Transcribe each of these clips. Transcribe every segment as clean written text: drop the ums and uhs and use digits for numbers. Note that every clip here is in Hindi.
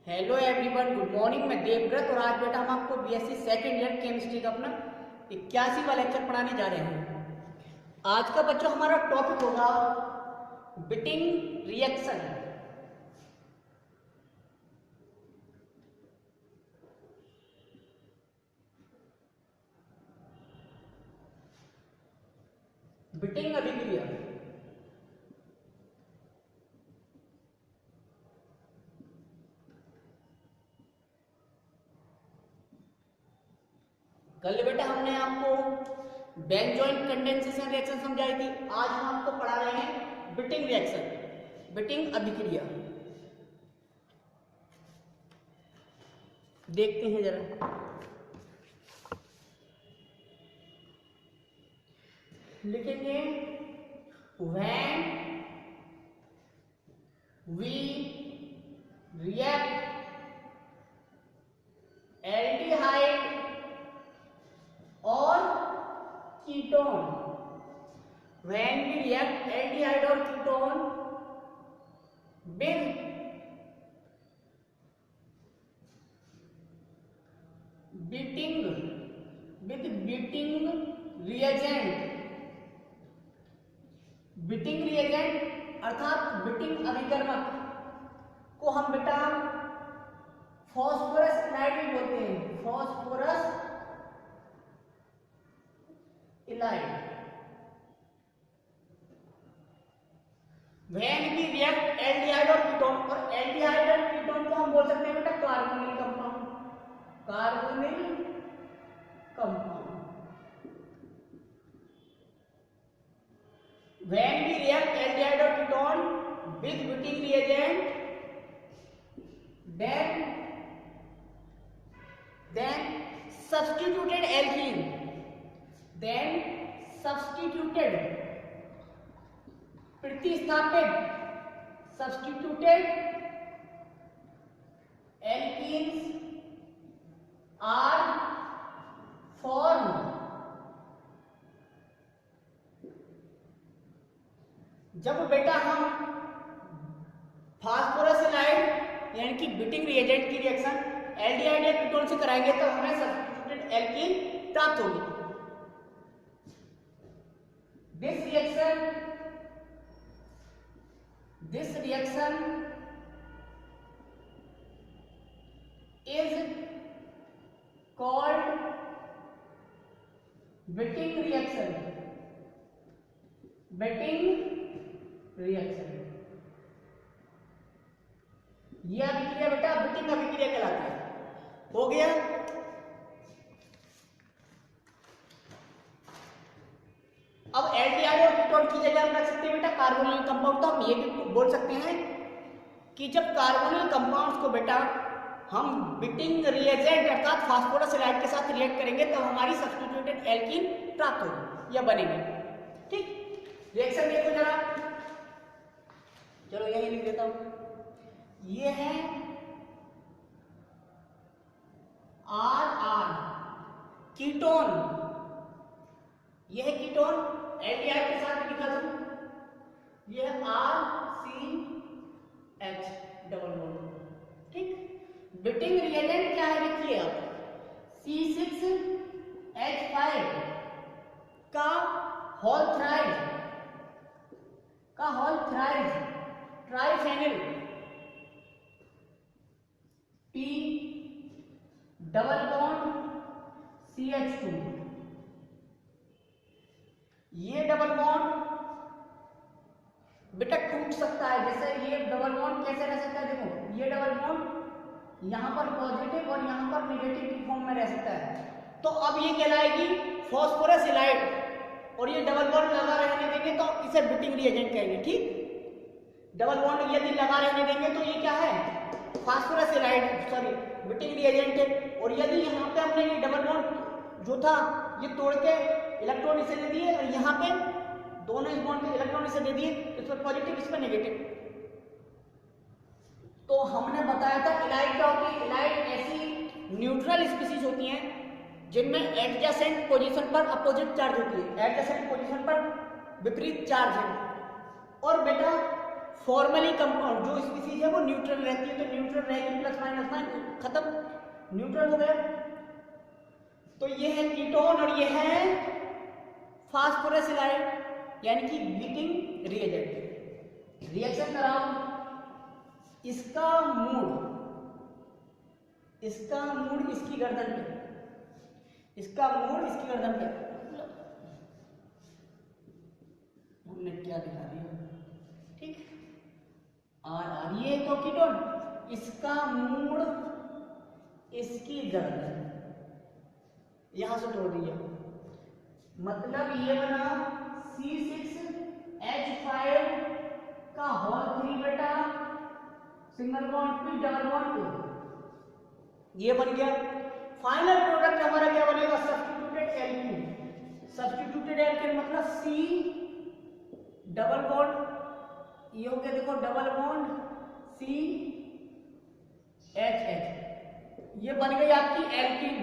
Hello everyone, good morning. मैं देवव्रत और आज बेटा हम आपको बीएससी सेकंड ईयर केमिस्ट्री का अपना 81वां लेक्चर पढ़ाने जा रहे हैं। आज का बच्चों हमारा टॉपिक होगा बिटिंग रिएक्शन। बिटिंग अभिक्रिया। कल बेटा हमने आपको बेंजोइन कंडेंसेशन रिएक्शन समझाई थी। आज हम आपको पढ़ा रहे हैं बिटिंग रिएक्शन, बिटिंग अभिक्रिया। देखते हैं जरा, लिखेंगे व्हेन वी रिएक्ट एल्डिहाइड और ketone, when we react aldehyde or ketone with beating reagent अर्थात बिटिंग अभिकर्मक को हम बेटा फॉस्फोरस इलाइड भी बोलते हैं। Phosphorus ylide. When we react aldehyde और कीटोन, और एल्डिहाइड और कीटोन को हम बोल सकते हैं बेटा carbonyl compound, carbonyl compound. When we react aldehyde और ketone with Wittig reagent, then substituted alkene, प्रतिस्थापित substituted alkenes are formed। जब बेटा हम फास्फोरस इलाइड यानी कि बिटिंग रिएजेंट की रिएक्शन एल्डिहाइड या कीटोन से कराएंगे तो हमें सब्स्टिट्यूटेड एल्कीन प्राप्त होगी। This reaction is called beating reaction. यह अभिक्रिया बेटा बिटिंग अभिक्रिया कहलाती है। हो गया। अब एल्डिहाइड और कीटोन की जगह हम रख सकते हैं बेटा कार्बोनिल कंपाउंड। तो हम ये भी बोल सकते हैं कि जब कार्बोनिल कंपाउंड्स को बेटा हम बिटिंग रिएजेंट अर्थात फास्फोरस इलाइड के साथ रिएक्ट करेंगे तो हमारी सब्स्टिट्यूटेड एल्कीन प्राप्त होगी या बनेगी। ठीक, रिएक्शन देखो जरा, चलो यही लिख देता हूं। ये है आर कीटोन, ये है कीटोन, एल्डिहाइड के साथ लिखा दूं, ये है RCH डबल बॉन्ड। ठीक, बिटिंग रिएजेंट क्या है देखिए आप, C6H5 का whole थ्राइड ट्राइफेनिल, P double bond CH2। ये डबल बॉन्ड बेटा टूट सकता है। जैसे ये डबल बॉन्ड कैसे रह सकता है, देखो ये डबल बॉन्ड यहां पर पॉजिटिव और यहां पर नेगेटिव की फॉर्म में रह सकता है। तो अब ये कहलाएगी फॉस्फोरस इलाइड और ये डबल बॉन्ड लगा रहने देंगे तो इसे बिटिंग रिएजेंट कहेंगे। ठीक, डबल बॉन्ड यदि लगा रहने देंगे तो ये क्या है, phosphorus Allied sorry beating reagent है। और यदि यहाँ पे हमने ये डबल बॉन्ड जो था ये तोड़ के इलेक्ट्रॉन इसे दे दिए और यहाँ पे दोनों इस बॉन्ड पे इलेक्ट्रॉन इसे दे दिए, इस पर पॉजिटिव इस पर नेगेटिव। तो हमने बताया था इलाइड क्या होती है, इलाइड ऐसी न्यूट्रल स्पीसीज होती हैं जिनमें एडजेसेंट पोजीशन पर अपोजिट चार्ज होती है, एडजेसेंट पोजीशन पर विपरीत चार्ज है। और बेटा फॉर्मली कंपाउंड जो स्पीसीज है वो न्यूट्रल रहती है, तो न्यूट्रल रहेगी, प्लस माइनस माइनस खत्म, न्यूट्रल हो गया। तो ये है कीटोन और ये है फास्फोरस हैलाइड यानी कि बीटिंग रिएजेंट। रिएक्शन कराओ, इसका मूड इसकी गर्दन पे, इसका मूड इसकी गर्दन पे, हमने क्या दिखा दिया, ठीक। और ये तो कीटोन, इसका मूड इसकी गर्दन, यहां से तोड़ दिया, मतलब ये बना C6H5 का होल 3 बेटा, single bond P double bond O, ये बन गया। फाइनल प्रोडक्ट हमारा क्या बनेगा, सब्स्टिट्यूटेड एल्कीन। सब्स्टिट्यूटेड एल्कीन मतलब C डबल बॉन्ड, ये हो गया देखो डबल बॉन्ड CHH, ये बन गई आपकी एल्कीन।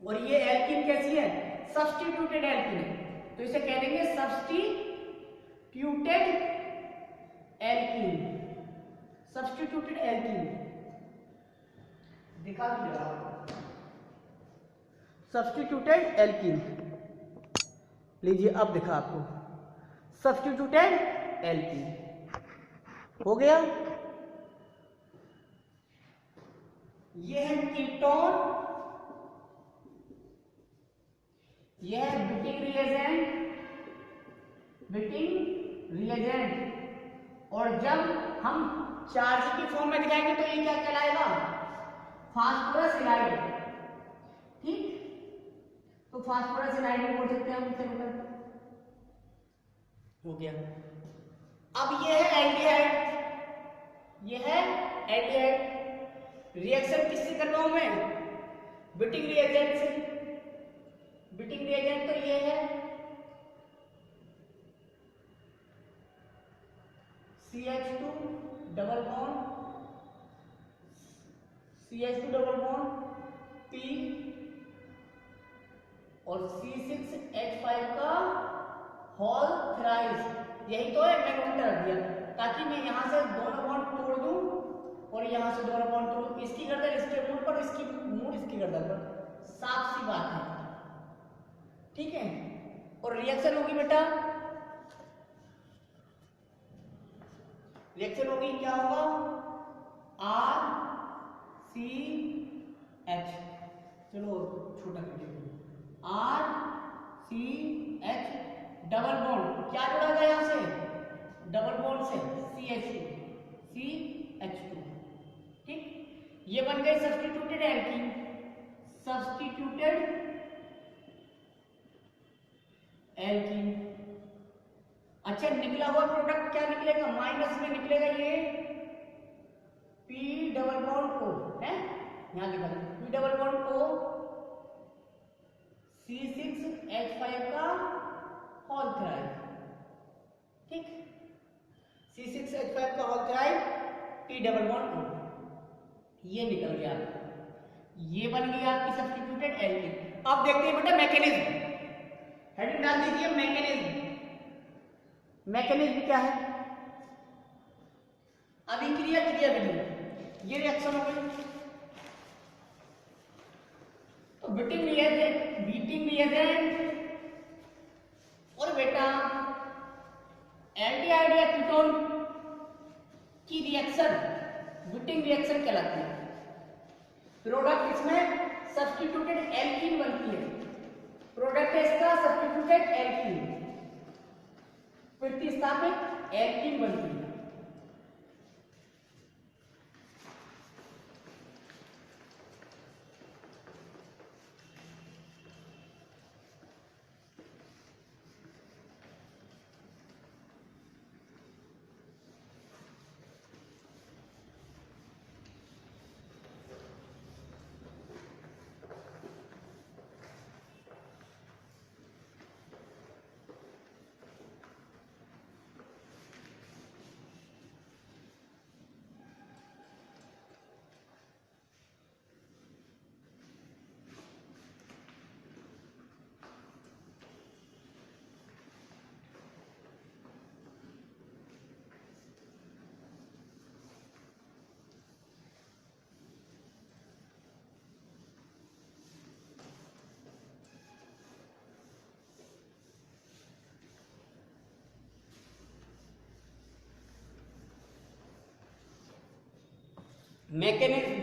और ये एल्कीन कैसी है, सब्स्टिट्यूटेड एल्कीन है, तो इसे कह देंगे सब्स्टिट्यूटेड एल्कीन। सब्स्टिट्यूटेड एल्कीन दिखा दीजिए, सब्स्टिट्यूटेड एल्कीन लीजिए, अब दिखा आपको सब्स्टिट्यूटेड एल्कीन हो गया। ये है कीटोन, यह है बिटिंग रिएजेंट, और जब हम चार्ज की फॉर्म में दिखाएंगे तो ये क्या कहलाएगा, फास्फोरस हैलाइड, ठीक। तो फास्फोरस हैलाइड भी बोल सकते हैं हम इसे, मतलब हो गया। अब ये है एल्डिहाइड, ये है एल्डिहाइड। रिएक्शन किससे कर रहा हूं मैं, बिटिंग रिएजेंट से। बिटिंग रिएजेंट तो ये है CH2 डबल बॉन्ड P और C6H5 का होल थ्राइस, यही तो है, मैंने उल्टा रख दिया ताकि मैं यहां से दोनों बॉन्ड तोड़ दूं और यहां से दोनों बॉन्ड तोड़ दूं, इसकी गर्दन इसके मूड पर, इसकी मूड इसकी गर्दन पर, साफ सी बात है, ठीक है। और रिएक्शन होगी बेटा, रिएक्शन होगी, क्या होगा, RCH, चलो छोटा कर दो, RCH डबल बॉन्ड, क्या जुड़ा था यहां से, डबल बॉन्ड से CH2, ठीक। ये बन गई सब्स्टिट्यूटेड एल्कीन, सब्स्टिट्यूटेड एल्कीन। अच्छा, निकला हुआ प्रोडक्ट क्या निकलेगा, माइनस में निकलेगा ये P डबल बॉन्ड O है, यहां लिखा P double bond O C6H5 का होल थ्राइड, ठीक। C6H5 का whole थ्राइड P double bond O, ये निकल गया, ये बन गई आपकी सब्स्टिट्यूटेड एल्कीन। अब देखते हैं बेटा मैकेनिज्म, हेडिंग डाल दीजिए मैकेनिज्म। मैकेनिज्म क्या है, अभिक्रिया क्रिया विधि, ये रिएक्शन हो गई। तो बीटिंग रिएजेंट और बेटा एल्डिहाइड या कीटोन की रिएक्शन बीटिंग रिएक्शन कहलाती है। प्रोडक्ट इसमें सब्स्टिट्यूटेड एल्कीन बनती है, प्रोडक्ट है इसका सब्स्टिट्यूटेड एल्कीन, प्रतिस्थापित एल्कीन बनती है। मैकेनिज्म,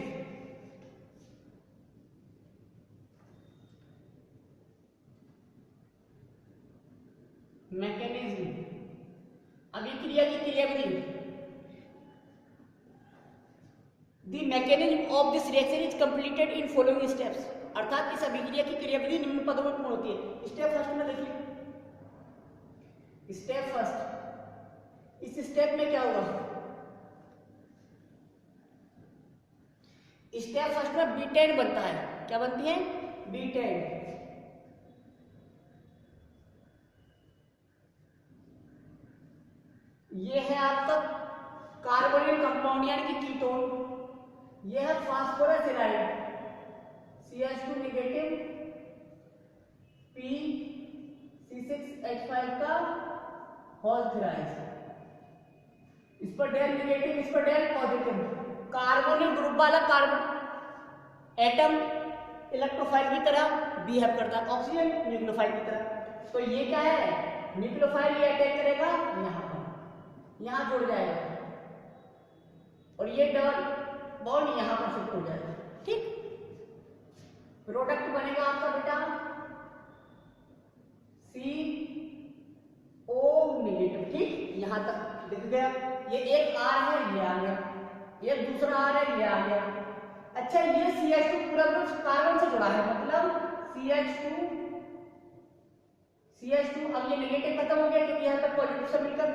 अभिक्रिया की क्रियाविधि। The mechanism of this reaction is completed in following steps, अर्थात इस अभिक्रिया की क्रियाविधि निम्न पदों में पूर्ण होती है। स्टेप फर्स्ट में देखिए, स्टेप फर्स्ट, इस स्टेप में क्या होगा? स्टेप फर्स्ट में B10 बनता है। क्या बनती है? B10। ये है आपका कार्बोनिल कंपाउंड यानी कि कीटोन। ये है phosphorus allied CH2 negative C6H5 का होल थ्राइस। इस पर डेल नेगेटिव, इस पर डेल पॉजिटिव। कार्बोनिल ग्रुप वाला कार्बन एटम इलेक्ट्रोफाइल की तरह बिहेव करता है, ऑक्सीजन न्यूक्लियोफाइल की तरह। तो ये क्या है? न्यूक्लियोफाइल ये अटैक करेगा यहाँ पर, यहाँ जुड़ जाएगा और ये डबल बॉन्ड यहाँ पर शिफ्ट हो जाएगा। ठीक, प्रोडक्ट बनेगा आपका बेटा CO नेगेटिव। ठीक, यहाँ तक दिख गया। ये एक R है, ये आ गया, ये दूसरा R है, ये आ गया। अच्छा, ये CH2 पूरा ग्रुप कार्बन से जुड़ा है, मतलब CH2 अब ये नेगेटिव खत्म हो गया क्योंकि यहाँ तक पॉजिटिव से मिलकर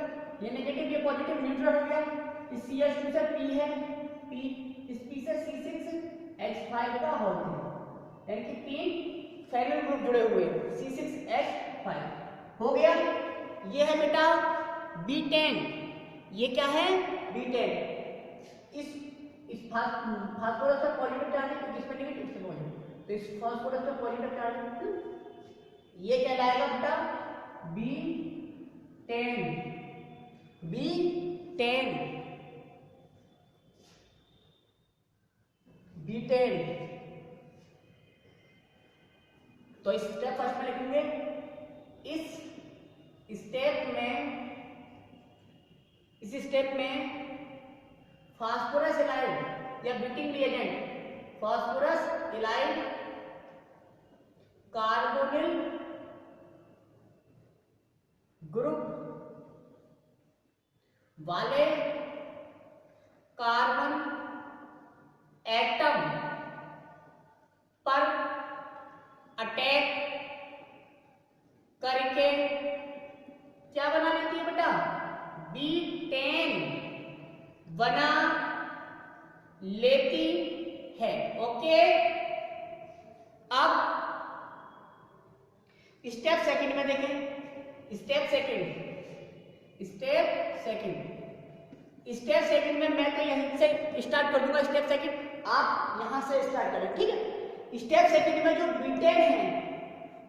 ये नेगेटिव, ये पॉजिटिव न्यूट्रल हो गया। इस CH2 से P है, P, इस P से C6H5 का होल है, यानी कि 3 फेनल ग्रुप जुड़े हुए हैं, C6H5 हो गया। ये है बेटा B10। ये क्या है? B10। इस फास्फोरस का पॉजिटिव चार्ज है, किस पर नेगेटिव, से पॉजिटिव। तो इस फास्फोरस का पॉजिटिव चार्ज ये कहलाएगा बेटा B10। B10। तो इस स्टेप फर्स्ट में लिखेंगे, इस स्टेप में फास्फोरस एलाइड या beating reagent, phosphorus allied carbonyl group वाले कार्बन एटम पर अटैक करके क्या बना लेती है बेटा? B10 बना लेती है। ओके, अब स्टेप सेकंड में देखें। स्टेप सेकंड में मैं तो यहीं से स्टार्ट कर दूंगा। स्टेप सेकंड आप यहां से स्टार्ट करें, ठीक है। स्टेप सेकंड में जो B10 है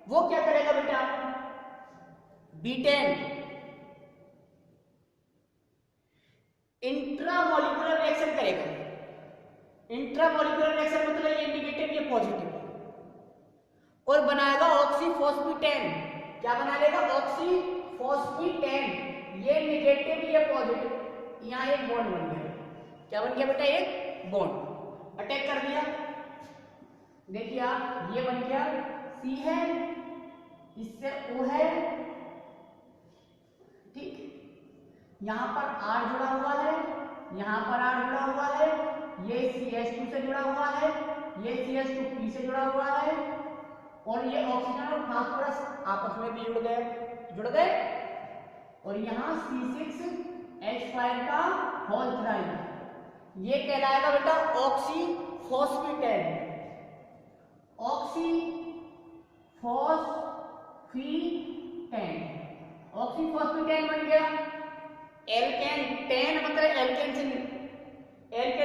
वो क्या करेगा बेटा? B10 इंट्रामोलिकुलर रिएक्शन करेगा। इंट्रामोलिकुलर रिएक्शन मतलब ये नेगेटिव, ये पॉजिटिव, और बनाएगा ऑक्सीफॉस्फेट। क्या बना लेगा? ऑक्सीफॉस्फेट। ये नेगेटिव, ये पॉजिटिव, यहां एक बॉन्ड बन गया। क्या बन गया बेटा? एक बॉन्ड अटैक कर दिया। देखिए आप, ये बन गया C है, इससे O है, ठीक। यहां पर R जुड़ा हुआ है, यहां पर R जुड़ा हुआ है, ये CH2 से जुड़ा हुआ है, ये CH2 P से जुड़ा हुआ है, और ये ऑक्सीजन और फास्फोरस आपस में भी जुड़ गए, और यहाँ C6H5 का होल थ्राइड। ये कहलाएगा बेटा ऑक्सीफॉस्फेट। ऑक्सीफॉस्फेट बन गया। एल्केन, 10 मतलब एल्केन से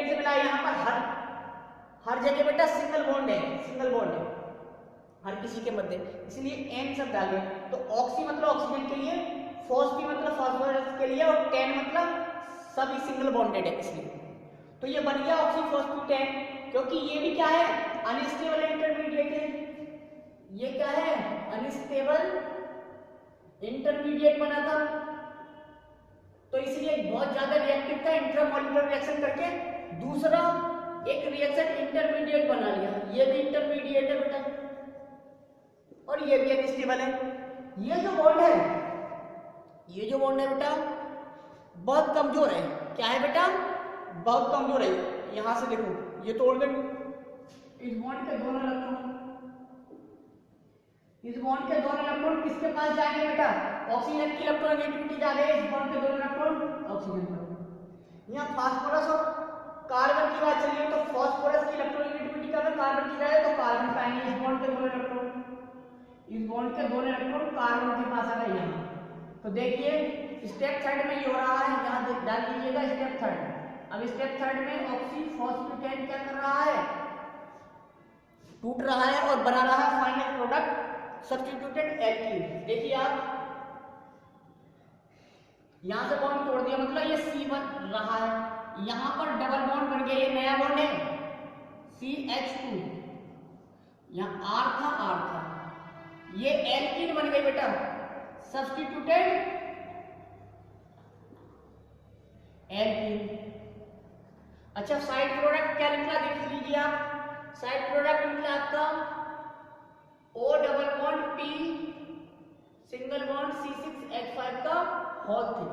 मिला। यहाँ पर हर जगह बेटा सिंगल बॉन्ड है हर किसी के मध्य, इसलिए N सब डाल गए। तो ऑक्सी मतलब ऑक्सीजन के लिए, फॉस्फी मतलब फास्फोरस के लिए, और 10 मतलब सभी सिंगल बॉन्डेड है, इसलिए। तो ये बन गया ऑक्सीफॉस्फेट, क्योंकि ये भी क्या है? अनस्टेबल इंटरमीडिएट है। ये क्या है? अनस्टेबल इंटरमीडिएट बना था, तो इसलिए बहुत ज्यादा रिएक्टिव था। इंट्रामोलिकुलर रिएक्शन करके दूसरा एक रिएक्शन इंटरमीडिएट बना लिया, ये भी इंटरमीडिएट है बेटा और ये भी एक स्टेबल है। ये जो बॉन्ड है, ये जो बॉन्ड है बेटा बहुत कमजोर है। क्या है बेटा? बहुत कमजोर है। यहां से देखो ये तोड़ देंगे, इस बॉन्ड के दोनों इलेक्ट्रॉन, इस बॉन्ड के दोनों इलेक्ट्रॉन किसके पास जाएंगे बेटा? ऑक्सीजन की इलेक्ट्रोनेगेटिविटी जा रही है, इस बॉन्ड के दोनों इलेक्ट्रॉन ऑक्सीजन पर। यहाँ फास्फोरस और कार्बन की बात चलिए तो फास्फोरस की इलेक्ट्रोनेगेटिविटी का कार्बन की जाए तो कार्बन पाएंगे इस बॉन्ड के दोनों इलेक्ट्रॉन, इस बॉन्ड के दोनों इलेक्ट्रॉन कार्बन के पास आ गए यहाँ। तो देखिए स्टेप थर्ड में ये हो रहा है, यहाँ डाल दीजिएगा स्टेप थर्ड। अब स्टेप थर्ड में ऑक्सीफॉस्फेट क्या कर रहा है? टूट रहा है और बना रहा है फाइनल प्रोडक्ट सब्स्टिट्यूटेड एल्कीन। देखिए आप यहां से बॉन्ड तोड़ दिया, मतलब ये C बन रहा है, यहां पर डबल बॉन्ड बन गया, ये नया बॉन्ड है CH2, यहाँ R था, ये एल्कीन बन गई बेटा, सब्स्टिट्यूटेड एल्कीन। अच्छा साइड प्रोडक्ट क्या निकला देख लीजिए आप, साइड प्रोडक्ट निकला आपका O double bond P single bond C6H5 का होल थी।